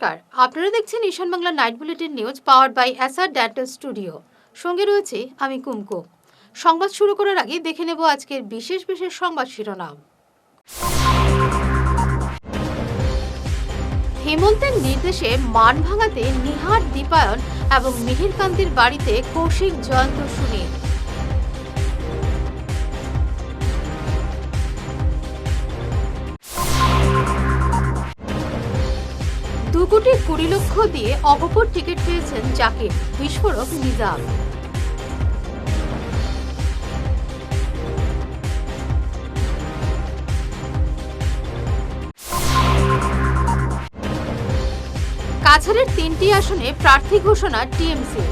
নমস্কার, আপনারা দেখছেন Ishan Bangla night bulletin news powered by SR dental studio. সঙ্গে রয়েছে আমি কুমকো। সংবাদ শুরু করার আগে দেখে নেব আজকের বিশেষ সংবাদ শিরোনাম। হেমন্তের নির্দেশে মান ভাঙাতে নিহার দীপায়ন এবং মিহিরকান্তির বাড়িতে কৌশিক জয়ন্ত সুনীল। $2 কোটি 20 লক্ষ দিয়ে অগপর টিকিট পেয়েছেন জাকির, বিস্ফোরক নিজাম। কাছাড়ের 3টি আসনে প্রার্থী ঘোষণা টিএমসি।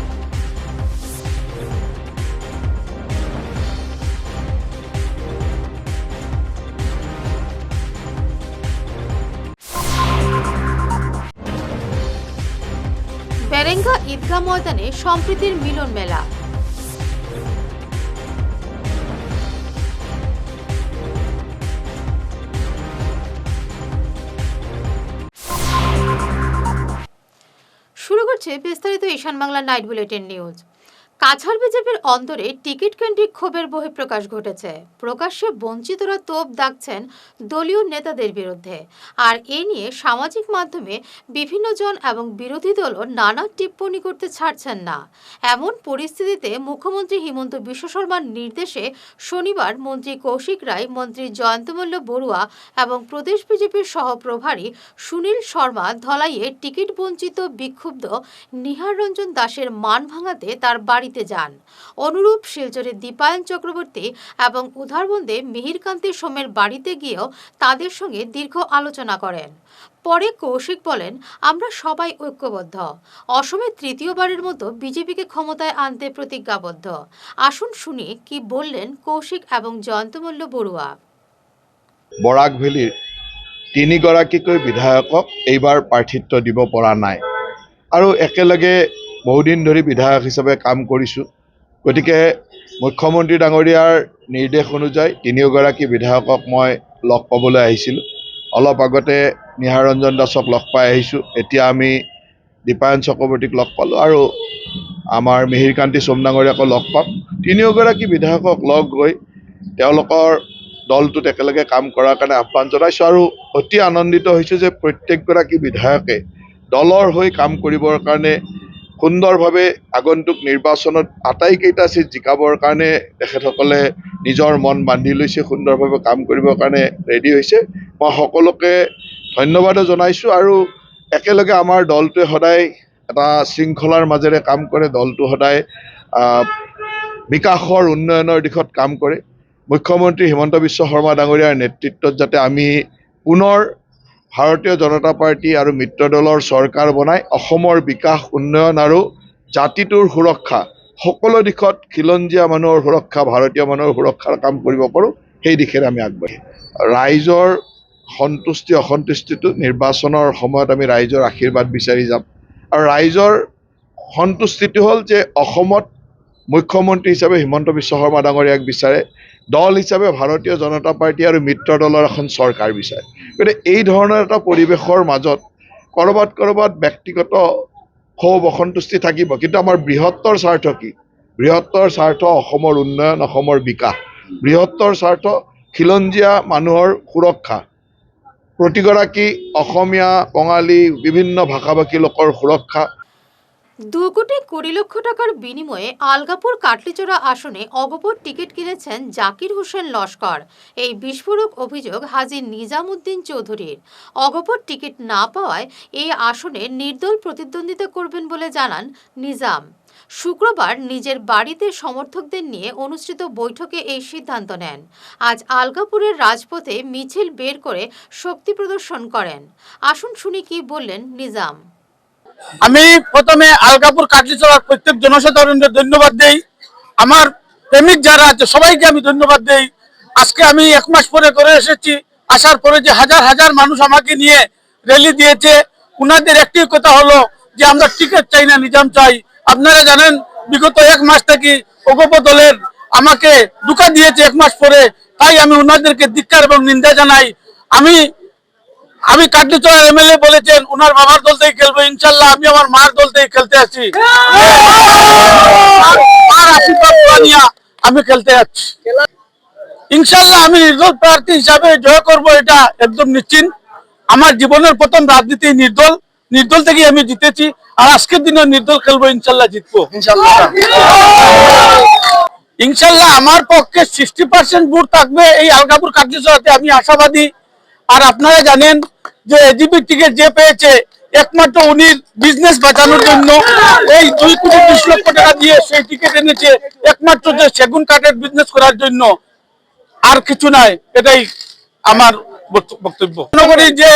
বেরেঙ্গা ঈদগাহ ময়দানে সম্প্রীতির মিলন মেলা। শুরু করছে বিস্তারিত Ishan Bangla night bulletin news. Cachar বিজেপির অন্তরে টিকিট কেন্দ্রিক ক্ষোভের বহিঃপ্রকাশ ঘটেছে। প্রকাশ্যে বঞ্চিতরা তোপ দাগছেন দলীয় নেতাদের বিরুদ্ধে, আর এ নিয়ে সামাজিক মাধ্যমে বিভিন্ন জন এবং বিরোধী দলও নানা টিপ্পণী করতে ছাড়ছেন না। এমন পরিস্থিতিতে মুখ্যমন্ত্রী হিমন্ত বিশ্ব শর্মার নির্দেশে শনিবার মন্ত্রী কৌশিক রায়, মন্ত্রী জয়ন্তমল্ল বড়ুয়া এবং প্রদেশ বিজেপির সহপ্রভারী সুনীল শর্মা ধলাইয়ে টিকিট বঞ্চিত বিক্ষুব্ধ নিহার রঞ্জন দাসের মান ভাঙাতে তার বাড়িতে যান। অনুরূপ শিলচরে দীপায়ন চক্রবর্তী এবং উধারবন্দে মিহিরকান্তি সোমের বাড়িতে গিয়েও তাদের সঙ্গে দীর্ঘ আলোচনা করেন। পরে কৌশিক বলেন, আমরা সবাই ঐক্যবদ্ধ, অসমে তৃতীয়বারের মতো বিজেপিকে ক্ষমতায় আনতে প্রতিজ্ঞাবদ্ধ। আসুন শুনি কি বললেন কৌশিক এবং জয়ন্তমল্ল বড়ুয়া। বৰাক ভেলীৰ 3গৰাকীকৈ বিধায়কক এইবাৰ প্ৰাৰ্থিত্ব দিব পৰা নাই আৰু একেলগে বহুদিন ধৰি বিধায়ক হিচাপে কাম কৰিছোঁ। গতিকে মুখ্যমন্ত্ৰী ডাঙৰীয়াৰ নিৰ্দেশ অনুযায়ী 3গৰাকী বিধায়কক মই লগ পাবলৈ আহিছিলোঁ। অলপ আগতে নিহাৰ ৰঞ্জন দাসক লগ পাই আহিছোঁ। এতিয়া আমি দীপায়ন চক্ৰৱৰ্তীক লগ পালোঁ আৰু আমাৰ মিহিৰকান্তি সোম ডাঙৰীয়াকো লগ পাম। 3গৰাকী বিধায়কক লগ গৈ তেওঁলোকৰ দলটোত একেলগে কাম কৰাৰ কাৰণে আহ্বান জনাইছোঁ আৰু অতি আনন্দিত হৈছোঁ যে প্ৰত্যেকগৰাকী বিধায়কে দলৰ হৈ কাম কৰিবৰ কাৰণে সুন্দৰভাৱে আগন্তুক নিৰ্বাচনত আটাইকেইটা চিট জিকাবৰ কাৰণে তেখেতসকলে নিজৰ মন বান্ধি লৈছে, সুন্দৰভাৱে কাম কৰিবৰ কাৰণে ৰেডি হৈছে। মই সকলোকে ধন্যবাদো জনাইছোঁ আৰু একেলগে আমাৰ দলটোৱে সদায় এটা শৃংখলাৰ মাজেৰে কাম কৰে, দলটো সদায় বিকাশৰ উন্নয়নৰ দিশত কাম কৰে। মুখ্যমন্ত্ৰী হিমন্ত বিশ্ব শৰ্মা ডাঙৰীয়াৰ নেতৃত্বত যাতে আমি পুনৰ ভাৰতীয় জনতা পাৰ্টি আৰু মিত্ৰ দলৰ চৰকাৰ বনাই অসমৰ বিকাশ, উন্নয়ন আৰু জাতিটোৰ সুৰক্ষা, সকলো দিশত খিলঞ্জীয়া মানুহৰ সুৰক্ষা, ভাৰতীয় মানুহৰ সুৰক্ষাৰ কাম কৰিব পাৰোঁ, সেই দিশেৰে আমি আগবাঢ়িম। ৰাইজৰ সন্তুষ্টি অসন্তুষ্টিটো নিৰ্বাচনৰ সময়ত আমি ৰাইজৰ আশীৰ্বাদ বিচাৰি যাম আৰু ৰাইজৰ সন্তুষ্টিটো হ'ল যে অসমত মুখ্যমন্ত্ৰী হিচাপে হিমন্ত বিশ্ব শৰ্মা ডাঙৰীয়াক বিচাৰে, দল হিচাপে ভাৰতীয় জনতা পাৰ্টি আৰু মিত্ৰ দলৰ এখন চৰকাৰ বিচাৰে। গতিকে এই ধৰণৰ এটা পৰিৱেশৰ মাজত ক'ৰবাত ব্যক্তিগত ক্ষোভ অসন্তুষ্টি থাকিব, কিন্তু আমাৰ বৃহত্তৰ স্বাৰ্থ কি? বৃহত্তৰ স্বাৰ্থ অসমৰ উন্নয়ন, অসমৰ বিকাশ, বৃহত্তৰ স্বাৰ্থ খিলঞ্জীয়া মানুহৰ সুৰক্ষা, প্ৰতিগৰাকী অসমীয়া, বঙালী, বিভিন্ন ভাষাভাষী লোকৰ সুৰক্ষা। $2 কোটি 20 লক্ষ টাকার বিনিময়ে আলগাপুর কাটলিচড়া আসনে অগপর টিকিট কিনেছেন জাকির হোসেন লস্কর। এই বিস্ফোরক অভিযোগ হাজী নিজামুদ্দিন চৌধুরীর। অগপর টিকিট না পাওয়ায় এই আসনে নির্দল প্রতিদ্বন্দ্বিতা করবেন বলে জানান নিজাম। শুক্রবার নিজের বাড়িতে সমর্থকদের নিয়ে অনুষ্ঠিত বৈঠকে এই সিদ্ধান্ত নেন। আজ আলগাপুরের রাজপথে মিছিল বের করে শক্তি প্রদর্শন করেন। আসুন শুনি কি বললেন নিজাম। আমি প্রথমে আলগাপুর কাটলিচড়ার প্রত্যেক জনসাধারণকে ধন্যবাদ দেই। আমার প্রেমিক যারা আছে সবাইকে আমি ধন্যবাদ দেই। আজকে আমি 1 মাস পরে করে এসেছি, আসার পরে যে হাজার হাজার মানুষ আমাকে নিয়ে র্যালি দিয়েছে, উনাদের একটি কথা হলো যে আমরা টিকিট চাই না, নিজাম চাই। আপনারা জানেন বিগত 1 মাস থেকে অগপ দলের আমাকে ধোঁকা দিয়েছে 1 মাস পরে, তাই আমি উনাদেরকে ধিক্কার এবং নিন্দা জানাই। আমি আমি কাটলিচড়ার এমএলএ বলেছেন ওনার বাবার দল থেকে খেলবো, ইনশাল্লাহ আমি আমার মার দল থেকে খেলতে আছি, মার আশীর্বাদ নিয়ে আমি খেলতে যাচ্ছি। ইনশাল্লাহ আমি নির্দল প্রার্থী হিসাবে জয় করব, এটা একদম নিশ্চিত। আমার জীবনের প্রথম রাজনীতি নির্দল থেকে আমি জিতেছি, আর আজকের দিনে নির্দল খেলবো, ইনশাল্লাহ জিতবো। ইনশাল্লাহ আমার পক্ষে 60% ভোট থাকবে এই আলগাপুর কাটলিচড়াতে, আমি আশাবাদী। আর আপনারা জানেন যে এজিপি টিকিট যে পেয়েছে একমাত্র উনি বিজনেস বাঁচানোর জন্য এই 2 কোটি 20 লক্ষ টাকা দিয়ে সেই টিকিট এনেছে, একমাত্র যে সেগুন কাঠের বিজনেস করার জন্য, আর কিছু নাই। এটাই আমার বক্তব্য। মনে করি যে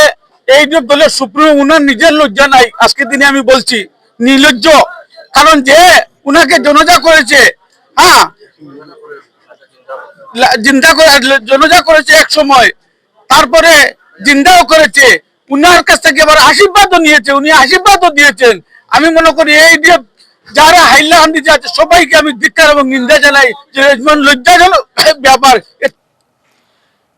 এই যে দলের সুপ্রিমো উনার নিজের লজ্জা নাই, আজকের দিনে আমি বলছি নির্লজ্জ। কারণ যে উনাকে জনজা করেছে, হ্যাঁ জনজা করেছে এক সময়, তারপরে জিন্দাও করেছে, উনার কাছ থেকে আবার আশীর্বাদও নিয়েছে, উনি আশীর্বাদও দিয়েছেন। আমি মনে করি এই যে যারা হাইলাকান্দিতে আছে সবাইকে আমি ধিক্কার এবং নিন্দা জানাই, যে লজ্জাজনক ব্যাপার।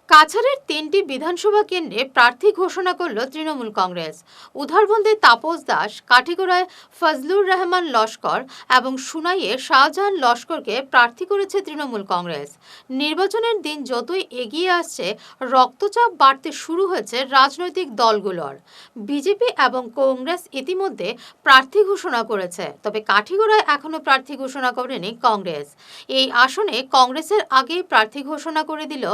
কাছাড়ের 3টি বিধানসভা কেন্দ্রে প্রার্থী ঘোষণা করল তৃণমূল কংগ্রেস। উধারবন্দে তাপস দাস, কাঠিগড়ায় ফজলুর রহমান লস্কর এবং সুনাইয়ে শাহজাহান লস্করকে প্রার্থী করেছে তৃণমূল কংগ্রেস। নির্বাচনের দিন যতই এগিয়ে আসছে, রক্তচাপ বাড়তে শুরু হয়েছে রাজনৈতিক দলগুলোর। বিজেপি এবং কংগ্রেস ইতিমধ্যে প্রার্থী ঘোষণা করেছে, তবে কাঠিগড়ায় এখনও প্রার্থী ঘোষণা করেনি কংগ্রেস। এই আসনে কংগ্রেসের আগেই প্রার্থী ঘোষণা করে দিল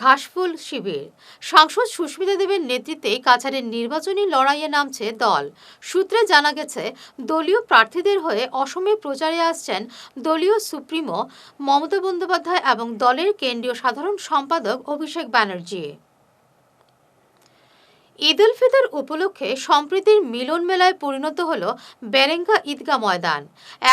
ঘাসফুল শিবির। সাংসদ সুস্মিতা দেবের নেতৃত্বে কাছাড়ের নির্বাচনী লড়াইয়ে নামছে দল। সূত্রে জানা গেছে, দলীয় প্রার্থীদের হয়ে অসমে প্রচারে আসছেন দলীয় সুপ্রিমো মমতা বন্দ্যোপাধ্যায় এবং দলের কেন্দ্রীয় সাধারণ সম্পাদক অভিষেক ব্যানার্জি। ঈদ উল ফিতর উপলক্ষে সম্প্রীতির মিলন মেলায় পরিণত হল বেরেঙ্গা ঈদগাহ ময়দান।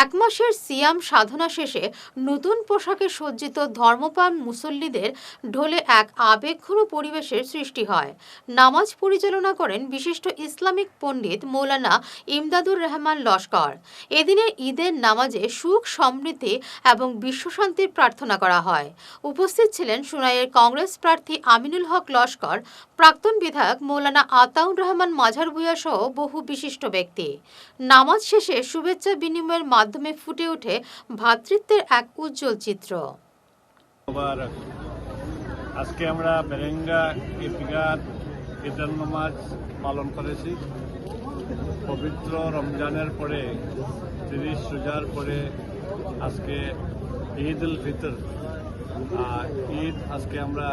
1 মাসের সিয়াম সাধনা শেষে নতুন পোশাকে সজ্জিত ধর্মপ্রাণ মুসল্লিদের ঢলে এক আবেগঘন পরিবেশের সৃষ্টি হয়। নামাজ পরিচালনা করেন বিশিষ্ট ইসলামিক পণ্ডিত মৌলানা ইমদাদুর রহমান লস্কর। এদিনের ঈদের নামাজে সুখ, সমৃদ্ধি এবং বিশ্বশান্তির প্রার্থনা করা হয়। উপস্থিত ছিলেন সুনাইয়ের কংগ্রেস প্রার্থী আমিনুল হক লস্কর, প্রাক্তন বিধায়ক মৌলানা আতাউর রহমান মাঝার ভূঁইয়া সহ বহু বিশিষ্ট ব্যক্তি। নামাজ শেষে শুভেচ্ছা বিনিময়ের মাধ্যমে ফুটে ওঠে ভ্রাতৃত্বের এক উজ্জ্বল চিত্র। আজকে আমরা বেরেঙ্গা ঈদগাহ ঈদের নামাজ পালন করেছি। পবিত্র রমজানের পরে 30 রোজার পরে আজকে ঈদ উল ফিতর ঈদ, আজকে আমরা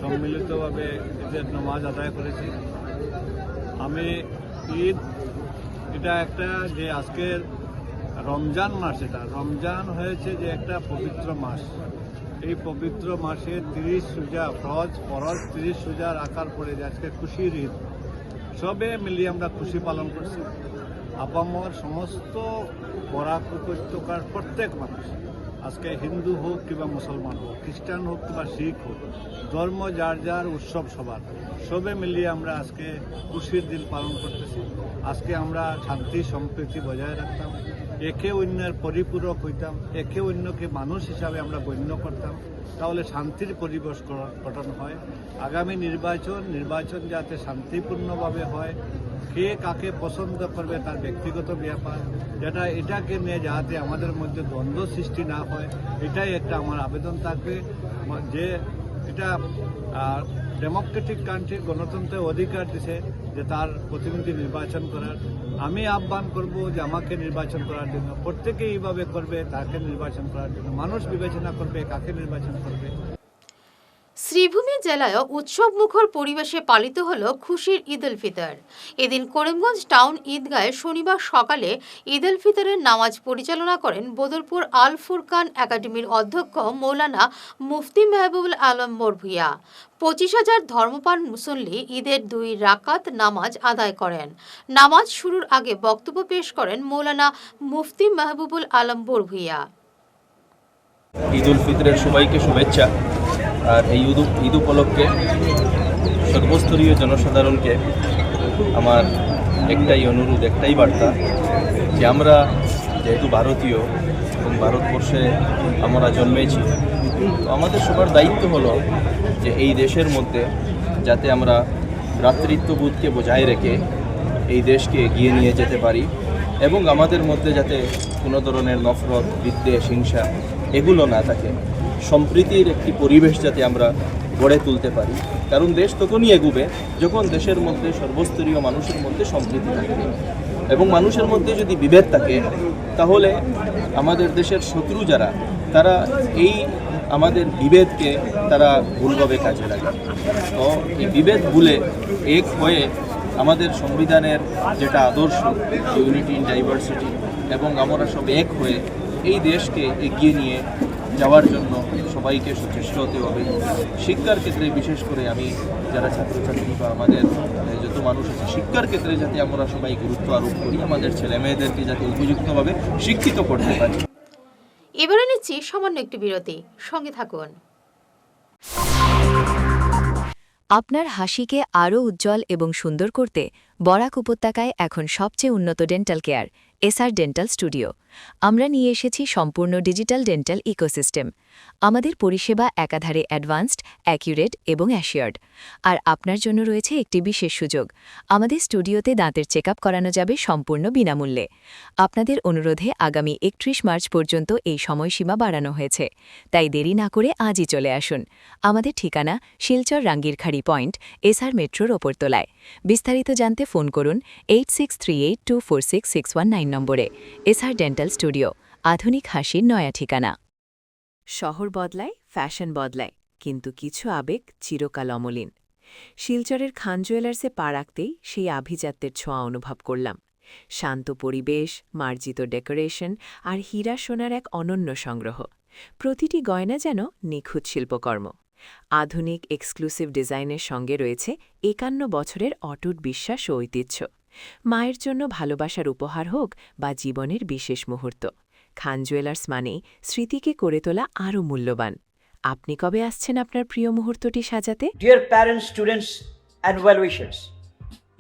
সম্মিলিতভাবে ঈদের নামাজ আদায় করেছি। আমি ঈদ এটা একটা যে আজকের রমজান মাস, এটা রমজান হয়েছে যে একটা পবিত্র মাস। এই পবিত্র মাসে 30 রোজা ফরজ 30 রোজা রাখার পরে যে আজকে খুশির ঈদ, সবে মিলিয়ে আমরা খুশি পালন করছি। আপামর সমস্ত বরাক উপত্যকার প্রত্যেক মানুষ, আজকে হিন্দু হোক কিংবা মুসলমান হোক, খ্রিস্টান হোক কিংবা শিখ হোক, ধর্ম যার যার, উৎসব সবার, সবে মিলিয়ে আমরা আজকে খুশির দিন পালন করতেছি। আজকে আমরা শান্তি সম্প্রীতি বজায় রাখতাম, একে অন্যের পরিপূরক হইতাম, একে অন্যকে মানুষ হিসাবে আমরা গণ্য করতাম, তাহলে শান্তির পরিবেশ গঠন হয়। আগামী নির্বাচন যাতে শান্তিপূর্ণভাবে হয়, কে কাকে পছন্দ করবে তার ব্যক্তিগত ব্যাপার, এটাকে নিয়ে যাতে আমাদের মধ্যে দ্বন্দ্ব সৃষ্টি না হয়, এটাই একটা আমার আবেদন থাকবে। যে এটা ডেমোক্রেটিক কান্ট্রি, গণতন্ত্রের অধিকার দিছে যে তার প্রতিনিধি নির্বাচন করার। আমি আহ্বান করব যে আমাকে নির্বাচন করার জন্য, প্রত্যেকে এইভাবে করবে, তাকে নির্বাচন করার জন্য মানুষ বিবেচনা করবে কাকে নির্বাচন করবে। শ্রীভূমি জেলায় উৎসব মুখর পরিবেশে পালিত হল খুশির ঈদ উল ফিতর। এদিন করিমগঞ্জ টাউন ঈদগাহে শনিবার সকালে ঈদ উল ফিতরের নামাজ পরিচালনা করেন বদরপুর আল ফুরকান একাডেমির অধ্যক্ষ মৌলানা মুফতি মেহবুবুল আলম বরভূঁইয়া। 25,000 ধর্মপ্রাণ মুসল্লি ঈদের 2 রাকাত নামাজ আদায় করেন। নামাজ শুরুর আগে বক্তব্য পেশ করেন মৌলানা মুফতি মেহবুবুল আলম বরভূঁইয়া। ঈদ উল ফিতরের সবাইকে শুভেচ্ছা। আর এই ঈদ উপলক্ষে সর্বস্তরীয় জনসাধারণকে আমার একটাই অনুরোধ, একটাই বার্তা, যে আমরা যেহেতু ভারতীয় এবং ভারতবর্ষে আমরা জন্মেছি, তো আমাদের সবার দায়িত্ব হলো যে এই দেশের মধ্যে যাতে আমরা ভ্রাতৃত্ববোধকে বজায় রেখে এই দেশকে এগিয়ে নিয়ে যেতে পারি এবং আমাদের মধ্যে যাতে কোনো ধরনের নফরত, বিদ্বেষ, হিংসা এগুলো না থাকে, সম্প্রীতির একটি পরিবেশ যাতে আমরা গড়ে তুলতে পারি। কারণ দেশ তখনই এগুবে যখন দেশের মধ্যে সর্বস্তরীয় মানুষের মধ্যে সম্প্রীতি থাকবে, এবং মানুষের মধ্যে যদি বিভেদ থাকে তাহলে আমাদের দেশের শত্রু যারা, তারা এই আমাদের বিভেদকে তারা ভুলভাবে কাজে লাগে। তো এই বিভেদ ভুলে এক হয়ে আমাদের সংবিধানের যেটা আদর্শ, ইউনিটি ইন ডাইভার্সিটি, এবং আমরা সব এক হয়ে এই দেশকে এগিয়ে নিয়ে যাওয়ার জন্য সবাইকে সচেষ্ট হতে হবে। শিক্ষার ক্ষেত্রে বিশেষ করে আমি যারা ছাত্রছাত্রী বা আমাদের যত মানুষ আছে, শিক্ষার ক্ষেত্রে যাতে আমরা সবাই গুরুত্ব আরোপ করি, আমাদের ছেলে মেয়েদেরকে যাতে উপযুক্তভাবে শিক্ষিত করতে পারি। এবারে নিচ্ছি সামান্য একটু বিরতি, সঙ্গে থাকুন। আপনার হাসিকে আরও উজ্জ্বল এবং সুন্দর করতে বরাক উপত্যকায় এখন সবচেয়ে উন্নত dental care SR dental studio. আমরা নিয়ে এসেছি সম্পূর্ণ ডিজিটাল ডেন্টাল ইকোসিস্টেম। আমাদের পরিষেবা একাধারে অ্যাডভান্সড, অ্যাকিউরেট এবং অ্যাশিওর্ড। আর আপনার জন্য রয়েছে একটি বিশেষ সুযোগ। আমাদের স্টুডিওতে দাঁতের চেকআপ করানো যাবে সম্পূর্ণ বিনামূল্যে। আপনাদের অনুরোধে আগামী 31 মার্চ পর্যন্ত এই সময়সীমা বাড়ানো হয়েছে। তাই দেরি না করে আজই চলে আসুন। আমাদের ঠিকানা শিলচর রাঙ্গিরখাড়ি পয়েন্ট, এসআর মেট্রোর ওপরতলায়। বিস্তারিত জানতে ফোন করুন 8638246619 নম্বরে। এসআর ডেন্টাল স্টুডিও, আধুনিক হাসির নয়া ঠিকানা। শহর বদলায়, ফ্যাশন বদলায়, কিন্তু কিছু আবেগ চিরকাল অমলিন। শিলচরের খান জুয়েলার্সে পা রাখতেই সেই আভিজাত্যের ছোঁয়া অনুভব করলাম। শান্ত পরিবেশ, মার্জিত ডেকোরেশন আর হীরা সোনার এক অনন্য সংগ্রহ। প্রতিটি গয়না যেন নিখুঁত শিল্পকর্ম। আধুনিক এক্সক্লুসিভ ডিজাইনের সঙ্গে রয়েছে 51 বছরের অটুট বিশ্বাস ও ঐতিহ্য। মায়ের জন্য ভালোবাসার উপহার হোক বা জীবনের বিশেষ মুহূর্ত, খান জুয়েলার্স মানেই স্মৃতিকে করে তোলা আরও মূল্যবান। আপনি কবে আসছেন আপনার প্রিয় মুহূর্তটি সাজাতে? Dear parents, students, and well-wishers,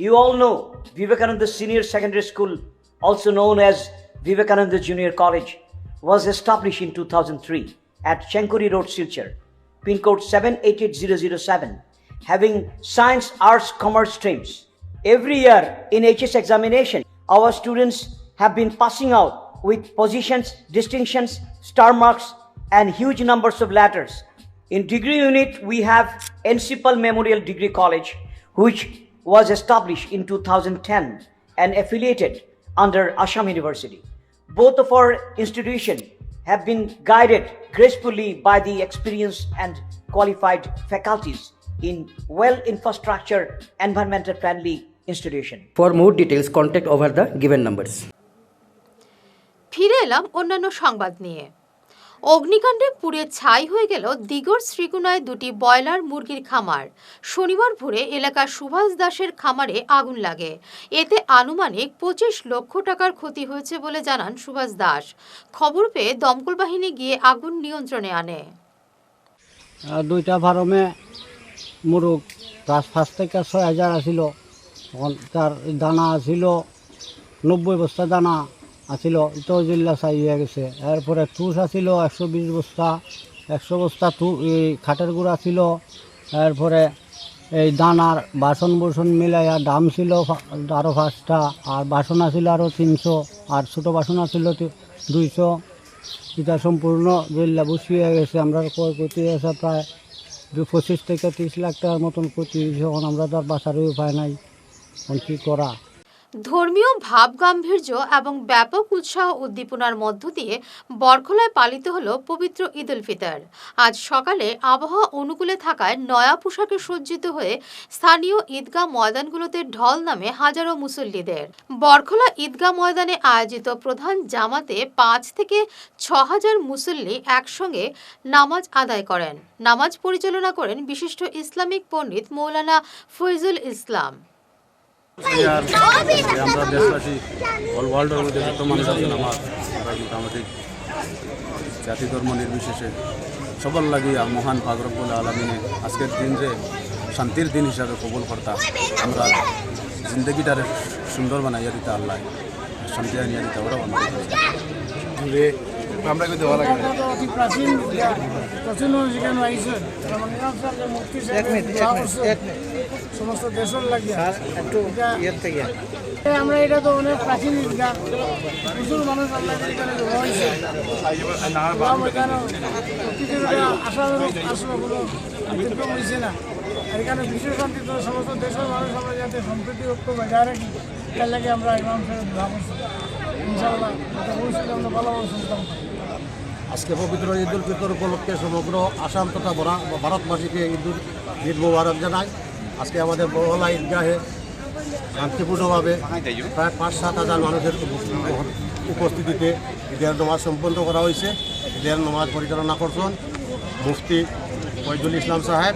you all know Vivekananda Senior Secondary School, also known as Vivekananda Junior College, was established in 2003 at Chenkuri Road, Silchar, pin code 788007, having science, arts, commerce streams. Every year in HS examination, our students have been passing out with positions, distinctions, star marks, and huge numbers of letters. In degree unit, we have Encipal Memorial Degree College, which was established in 2010 and affiliated under Assam University. Both of our institutions have been guided gracefully by the experienced and qualified faculties in well-infrastructure, environmental-friendly institution. For more details, contact over the given numbers. ফিরে এলাম অন্যান্য সংবাদ নিয়ে। অগ্নিকাণ্ডে পুড়ে ছাই হয়ে গেল দিগর শ্রীকুনায় দুটি ব্রয়লার মুরগির খামার। শনিবার ভোরে এলাকার সুভাষ দাসের খামারে আগুন লাগে। এতে আনুমানিক 25 লক্ষ টাকার ক্ষতি হয়েছে বলে জানান সুভাষ দাস। খবর পেয়ে দমকল বাহিনী গিয়ে আগুন নিয়ন্ত্রণে আনে। দুইটা ফার্মে মুরগ প্রায় 5 থেকে 6 হাজার আসিল। তার দানা আসিল 90 বস্তা দানা আসিল, ইতো জিল্লা চাই হয়ে গেছে। এরপরে তুষ আসিল 120 বস্তা, 100 বস্তা এই খাটের গুঁড়া ছিল। এরপরে এই দানার বাসন বুসন মিলাইয়া দাম ছিল আরও 5টা, আর বাসন আসিল আরও 300, আর ছোটো বাসন আসিল 200। এটা সম্পূর্ণ জিল্লা বসিয়ে গেছে। আমরা ক্ষতি হয়েছে প্রায় 25 থেকে 30 লাখ টাকার মতন ক্ষতি হয়েছে। এখন আমরা তার বাঁচারই উপায় নাই, এখন কী করা। ধর্মীয় ভাবগাম্ভীর্য এবং ব্যাপক উৎসাহ উদ্দীপনার মধ্য দিয়ে বরখলায় পালিত হল পবিত্র ঈদ উল ফিতর। আজ সকালে আবহাওয়া অনুকূলে থাকায় নয়া পোশাকে সজ্জিত হয়ে স্থানীয় ঈদগাহ ময়দানগুলোতে ঢল নামে হাজারো মুসল্লিদের। বরখলা ঈদগাহ ময়দানে আয়োজিত প্রধান জামাতে 5 থেকে 6 হাজার মুসল্লি একসঙ্গে নামাজ আদায় করেন। নামাজ পরিচালনা করেন বিশিষ্ট ইসলামিক পণ্ডিত মৌলানা ফয়জুল ইসলাম। আমরা দেশবাসী অল ওয়ার্ল্ডের মধ্যে যত মানুষ আছেন আমার মোটামুটি জাতি ধর্ম নির্বিশেষে সবার লাগিয়া মহান পাক রব্বুল আলামিনে আজকের দিন যে শান্তির দিন হিসাবে কবুল করতা, আমরা জিন্দগিটারে সুন্দর বানাইয়া দিতে আল্লাহ শান্তি আনিয়া দিতে ওরা বানাই আমরা কই দেওয়া লাগে এটা তো অতি প্রাচীন বিদ্যা। প্রাচীন মানুষ এখানে আইছে মানে আপনার মুক্তি সমস্ত দেশের লাগে আমরা এটা তো অনেক প্রাচীন বিদ্যা, প্রচুর মানুষ আমরা এখানে হয়েছে এখানে আসলো কোনো ব্যতিক্রম হয়েছে না। আর এখানে বিশ্ব শান্তি তো সমস্ত দেশের মানুষ আমরা যাতে সম্প্রীতি ঐক্য বজায় রাখি, তার লাগে আমরা ইমাম সাহেব দোয়া করছি ইনশাআল্লাহ ভবিষ্যতে আমরা ভালোভাবে সুস্থ। আজকে পবিত্র ঈদ উল ফিতর উপলক্ষে সমগ্র আসাম তথা ভারতবাসীকে ঈদ মোবারক জানাই। আজকে আমাদের বড়লা ঈদগাহে শান্তিপূর্ণভাবে প্রায় 5-7 হাজার মানুষের উপস্থিতিতে ঈদের নামাজ সম্পন্ন করা হয়েছে। ঈদের নামাজ পরিচালনা করছেন মুফতি ফয়জুল ইসলাম সাহেব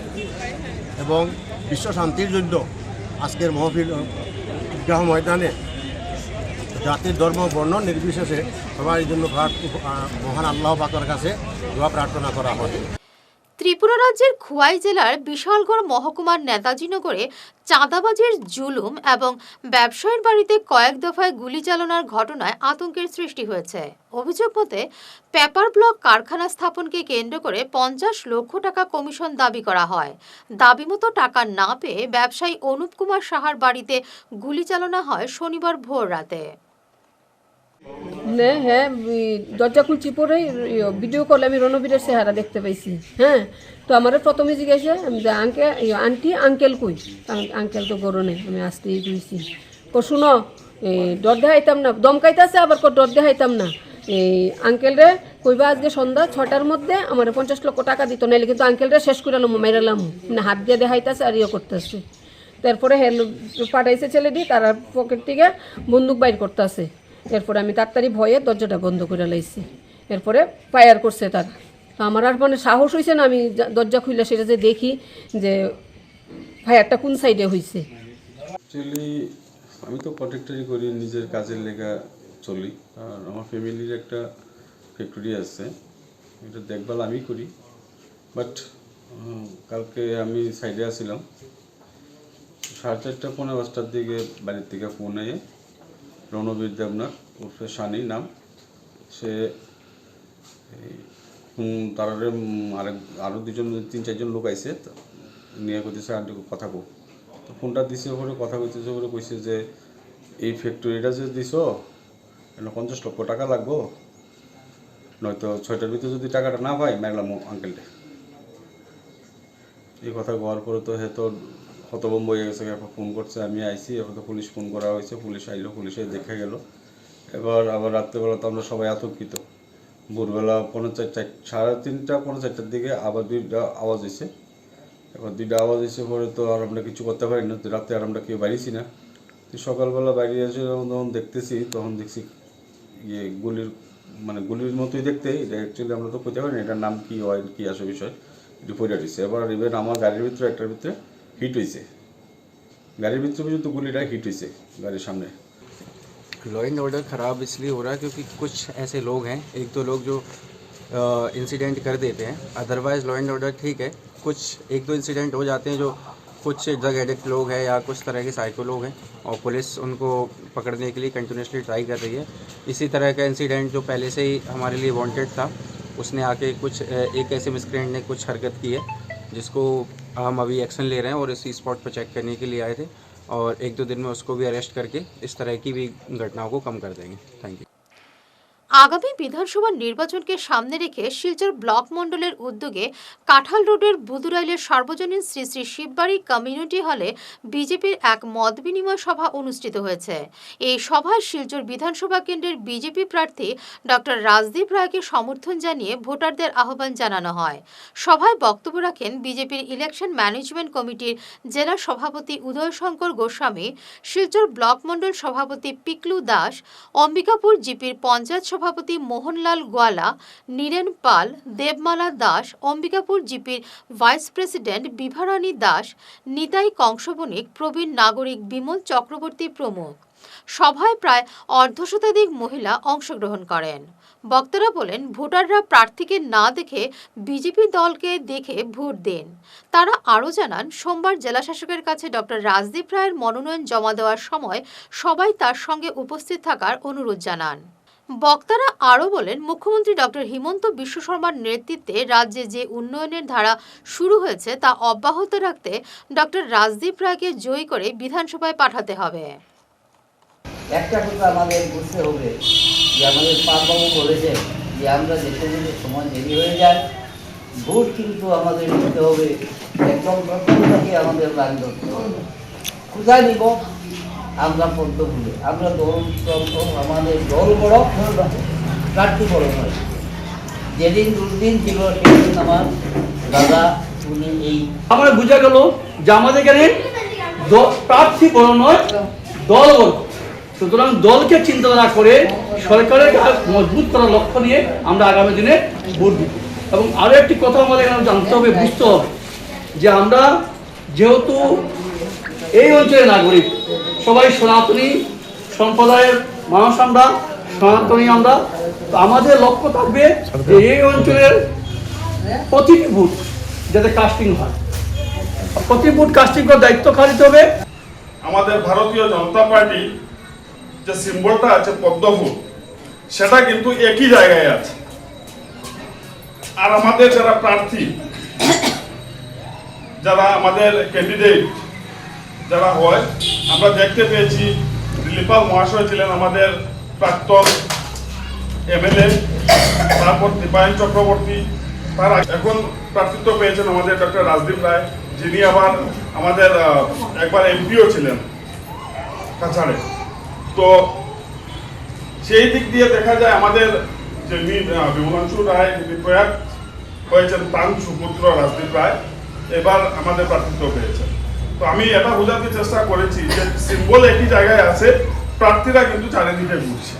এবং বিশ্ব শান্তির জন্য আজকের মহফিল ঈদগাহ ময়দানে জাতি ধর্ম বর্ণ নির্বিশেষে সবার জন্য মহান আল্লাহ পাকের কাছে দোয়া প্রার্থনা করা হয়। ত্রিপুরা রাজ্যের খোয়াই জেলার বিশালগড় মহকুমার নেতাজিনগরে চাঁদাবাজির জুলুম এবং ব্যবসায়ীর বাড়িতে কয়েক দফায় গুলি চালানোর ঘটনায় আতঙ্কের সৃষ্টি হয়েছে। অভিযোগ মতে পেপার ব্লক কারখানা স্থাপনকে কেন্দ্র করে 50 লক্ষ টাকা কমিশন দাবি করা হয়। দাবি মতো টাকা না পেয়ে ব্যবসায়ী অনুপ কুমার সাহার বাড়িতে গুলি চালানো হয় শনিবার ভোর রাতে। হ্যাঁ, দরজা খুলছি পরে ভিডিও কলে আমি রণবীরের চেহারা দেখতে পাইছি। হ্যাঁ, তো আমার প্রথমে জিজ্ঞাসা আন্টি আঙ্কেল কই, আঙ্কেল তো গরনে আমি আসতেই কইছি শুনো ডর দেখাইতাম না, দমকাইতেছে আবার ডর দেখাইতাম না। এই আঙ্কেলরে কইবা আজকে সন্ধ্যা 6টার মধ্যে আমার 50 লক্ষ টাকা দিত, নাইলে কিন্তু আঙ্কেলরে শেষ করালাম মেরালাম না, হাত দিয়ে দেখাইতেছে আর করতেছে। তারপরে পাঠাইছে ছেলেটি, তারা পকেট থেকে বন্দুক বাইর করতেছে। এরপরে আমি তাড়াতাড়ি ভয়ে দরজাটা বন্ধ করে লাইছি। এরপরে ফায়ার করছে তারা। তো আমার আর মানে সাহস হয়েছে না, আমি দরজা খুলে সেটা যে দেখি যে ফায়ারটা কোন সাইডে হয়েছে। অ্যাকচুয়ালি আমি তো কন্ট্রাক্টরি করি, নিজের কাজের লেখা চলি। আর আমার ফ্যামিলির একটা ফ্যাক্টরি আছে, এটা দেখভাল আমি করি। বাট কালকে আমি সাইডে আসছিলাম, 4:30 পৌনে 5টার দিকে বাড়ির থেকে ফোন আয়ে রণবীর দেবনাথ ওরফে শানি নাম, সে তারারে আরও 2-3-4 জন লোক আইসে নিয়ে কইতেছে আন্টি কথা কো। তো ফোনটা দিছে ওপরে কথা কইতেছে, ওপরে কইছে যে এই ফ্যাক্টরিটা যে দিছ এটা 50 লক্ষ টাকা লাগবো, নয়তো 6টার ভিতরে যদি টাকাটা না পাই মারলাম আঙ্কেলটা। এই কথা কওয়ার পরে তো হে তো হতভম্ব হয়ে গেছে। এখন ফোন করছে, আমি আইসি, এখন তো পুলিশ ফোন করা হয়েছে, পুলিশ আইলো, পুলিশে দেখা গেল। এবার আবার রাত্রেবেলা তো আমরা সবাই আতঙ্কিত। ভোরবেলা 3:30-4:45টার দিকে আবার 2টা আওয়াজ হয়েছে। এবার 2টা আওয়াজ এসে পরে তো আর আমরা কিছু করতে পারি না, রাতে আর আমরা কেউ বাড়িছি না। তো সকালবেলা বাইরে এসে যখন দেখতেছি, তখন দেখছি গুলির মতোই দেখতে। এটা অ্যাকচুয়ালি আমরা তো করতে পারি না এটার নাম কি হয় কি আসে বিষয়, একটু পড়ে দিচ্ছে। এবার ইভেন আমার গাড়ির ভিতরে একটার ভিতরে হিট হয়েছে, গাড়ির ভিতরে পর্যন্ত গুলিটা হিট হয়েছে গাড়ির সামনে। लॉ एंड ऑर्डर ख़राब इसलिए हो रहा है क्योंकि कुछ ऐसे लोग हैं, 1-2 लोग जो इंसिडेंट कर देते हैं। अदरवाइज़ लॉ एंड ऑर्डर ठीक है, कुछ 1-2 इंसिडेंट हो जाते हैं जो कुछ ड्रग एडिक्ट लोग हैं या कुछ तरह के साइको लोग हैं, और पुलिस उनको पकड़ने के लिए कंटिन्यूसली ट्राई कर रही है। इसी तरह का इंसिडेंट जो पहले से ही हमारे लिए वांटेड था, उसने आके एक ऐसे मिसक्रेंट ने कुछ हरकत की है जिसको हम अभी एक्शन ले रहे हैं और इसी स्पॉट पर चेक करने के लिए आए थे, और 1-2 दिन में उसको भी अरेस्ट करके इस तरह की भी घटनाओं को कम कर देंगे। Thank you. আগামী বিধানসভা নির্বাচনকে সামনে রেখে শিলচর ব্লক মণ্ডলের উদ্যোগে কাঁঠাল রোডের বুদুরাইলের সার্বজনীন শ্রী শ্রী শিববাড়ি কমিউনিটি হলে বিজেপির এক মত বিনিময় সভা অনুষ্ঠিত হয়েছে। এই সভায় শিলচর বিধানসভা কেন্দ্রের বিজেপি প্রার্থী ডক্টর রাজদীপ রায়কে সমর্থন জানিয়ে ভোটারদের আহ্বান জানানো হয়। সভায় বক্তব্য রাখেন বিজেপির ইলেকশন ম্যানেজমেন্ট কমিটির জেলা সভাপতি উদয়শঙ্কর গোস্বামী, শিলচর ব্লক মণ্ডল সভাপতি পিকলু দাস, অম্বিকাপুর জিপির পঞ্চায়েত সভাপতি মোহনলাল গোয়ালা, নীরেন পাল, দেবমালা দাস, অম্বিকাপুর জিপির ভাইস প্রেসিডেন্ট বিভারানী দাস, নিতাই কংসবণিক, প্রবীণ নাগরিক বিমল চক্রবর্তী প্রমুখ। সভায় প্রায় অর্ধশতাধিক মহিলা অংশগ্রহণ করেন। বক্তারা বলেন, ভোটাররা প্রার্থীকে না দেখে বিজেপি দলকে দেখে ভোট দিন। তারা আরও জানান, সোমবার জেলাশাসকের কাছে ডক্টর রাজদীপ রায়ের মনোনয়ন জমা দেওয়ার সময় সবাই তার সঙ্গে উপস্থিত থাকার অনুরোধ জানান। বক্তারা আরও বলেন, মুখ্যমন্ত্রী ডক্টর হিমন্ত বিশ্ব শর্মার নেতৃত্বে রাজ্যে যে উন্নয়নের ধারা শুরু হয়েছে তা অব্যাহত রাখতে ডক্টর রাজদীপ রায়কে জয়ী করে বিধানসভায় পাঠাতে হবে। একটা কথা আমাদের বুঝতে হবে যে আমাদের পাপবাবু বলেছেন যে আমরা যেতে যেতে সময় দেরি হয়ে যায়, ভোট কিন্তু আমাদের নিতে হবে একদম প্রথম থেকে আমাদের লাইন ধরতে হবে। কোথায় নিব? আমরা পদ্মফুলে, আমরা দলতন্ত্র, আমাদের দল বড়, প্রার্থী বড় নয়। যেদিন দুর্দিন ছিল সেদিন আমার দাদা উনি এই আমরা বুঝা গেল যে আমাদের এখানে প্রার্থী বড় নয়, দল বড়। সুতরাং দলকে চিন্তাধারা করে সরকারের মজবুত করার লক্ষ্য নিয়ে আমরা আগামী দিনে ভোট দিব। এবং আরও একটি কথা আমাদের এখানে জানতে হবে, বুঝতে হবে যে আমরা যেহেতু এই অঞ্চলের নাগরিক, সবাই সনাতনী সম্প্রদায়ের মানুষ, আমরা সনাতনী, আমরা তো আমাদের লক্ষ্য থাকবে যে এই অঞ্চলের প্রতিটি ভোট যাতে কাস্টিং হয়, প্রতি ভোট কাস্টিং করার দায়িত্ব খালিতে হবে। আমাদের ভারতীয় জনতা পার্টি যে সিম্বলটা আছে পদ্মফুল, সেটা কিন্তু একই জায়গায় আছে। আর আমাদের যারা প্রার্থী, যারা আমাদের ক্যান্ডিডেট যারা হয়, আমরা দেখতে পেয়েছি দিলীপাল মহাশয় ছিলেন আমাদের প্রাক্তন এমএলএ, তারপর দীপায়ন চক্রবর্তী, তার এখন প্রার্থিত্ব পেয়েছেন আমাদের ডক্টর রাজদীপ রায়, যিনি আবার আমাদের একবার এমপিও ছিলেন কাছাড়ে। তো সেই দিক দিয়ে দেখা যায় আমাদের যে বিমলাংশু রায় যিনি প্রয়াত হয়েছেন, তার সুপুত্র রাজদীপ রায় এবার আমাদের প্রার্থিত্ব পেয়েছেন। তো আমি এটা বোঝাতে চেষ্টা করেছি যে সিম্বল একই জায়গায় আছে, প্রার্থীরা কিন্তু চারিদিকে ঘুরছে।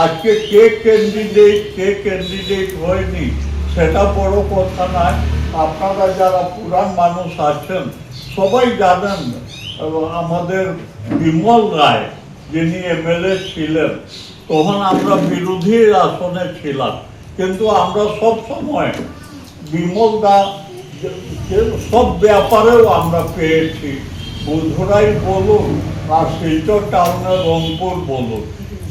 আজকে কে ক্যান্ডিডেট হয়নি সেটা বড় কথা নয়। আপনারা যারা পুরান মানুষ আছেন সবাই জানেন আমাদের বিমল রায় যিনি এমএলএ ছিলেন, তখন আমরা বিরোধী আসনে ছিলাম, কিন্তু আমরা সব সময় বিমল দা সব ব্যাপারেও আমরা পেয়েছি। বুধরাই বলুন আর শিলচর টাউনের রংপুর বলুন,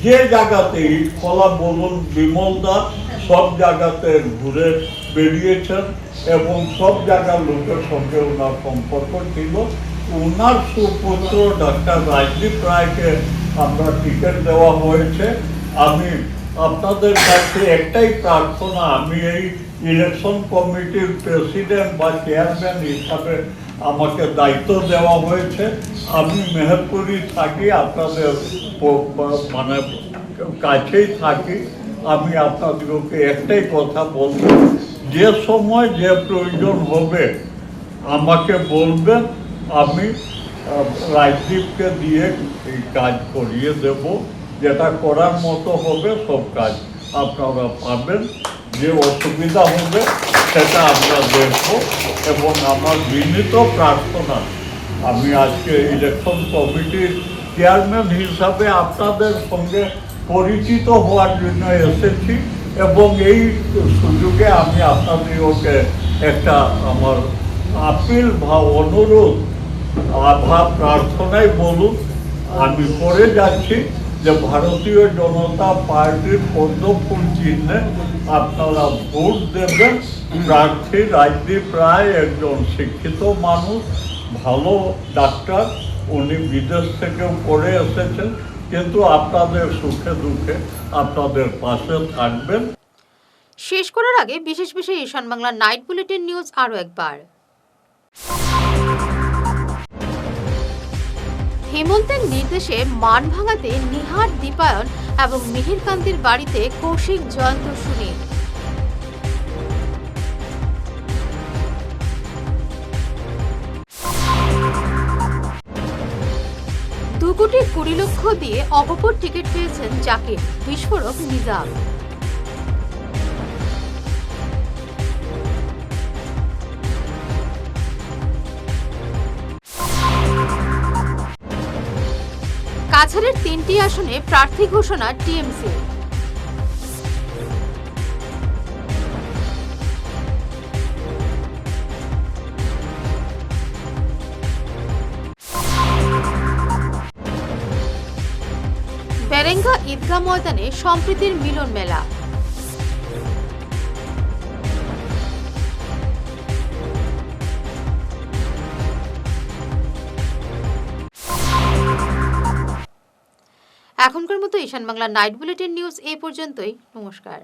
যে জায়গাতে ইটখলা বলুন, বিমল দা সব জায়গাতে ঘুরে বেরিয়েছেন এবং সব জায়গার লোকের সঙ্গে ওনার সম্পর্ক ছিল। ওনার সুপুত্র ডক্টর রাজদীপ রায়কে আমরা টিকিট দেওয়া হয়েছে। আমি আপনাদের কাছে একটাই প্রার্থনা, আমি এই ইলেকশন কমিটির প্রেসিডেন্ট বা চেয়ারম্যান হিসাবে আমাকে দায়িত্ব দেওয়া হয়েছে। আমি মেহেরপুরি থাকি, আপনাদের মানে কাছেই থাকি। আমি আপনাদেরকে একটাই কথা বলব, যে সময় যে প্রয়োজন হবে আমাকে বলবেন, আমি রাজদীপকে দিয়ে এই কাজ করিয়ে দেব। যেটা করার মতো হবে সব কাজ আপনারা পাবেন। যে অসুবিধা হবে সেটা আমরা দেখব। এবং আমার বিনীত প্রার্থনা, আমি আজকে ইলেকশন কমিটির চেয়ারম্যান হিসাবে আপনাদের সঙ্গে পরিচিত হওয়ার জন্য এসেছি এবং এই সুযোগে আমি আপনাদেরকে একটা আমার আপিল বা অনুরোধ আভা প্রার্থনায় বলুন আমি করে যাচ্ছি যে ভারতীয় জনতা পার্টির পদ্মফুল চিহ্নে আপনারা ভোট দেবেন। প্রার্থী রাজদীপ রায় একজন শিক্ষিত মানুষ, ভালো ডাক্তার, উনি বিদেশ থেকেও পড়ে এসেছেন, কিন্তু আপনাদের সুখে দুঃখে আপনাদের পাশে থাকবেন। শেষ করার আগে বিশেষ ঈশান বাংলা নাইট বুলেটিন নিউজ আরও একবার। হেমন্তের নির্দেশে মান ভাঙাতে নিহার, দীপায়ন এবং মিহিরকান্তির বাড়িতে কৌশিক, জয়ন্ত, সুনীল। 2,20,00,000 দিয়ে অগপর টিকিট পেয়েছেন জাকির, বিস্ফোরক নিজাম। কাছাড়ের 3টি আসনে প্রার্থী ঘোষণা টিএমসি। বেরেঙ্গা সোনারগাঁ ঈদগাহ ময়দানে সম্প্রীতির মিলন মেলা। এখনকার মতো ঈশান বাংলা নাইট বুলেটিন নিউজ এই পর্যন্তই। নমস্কার।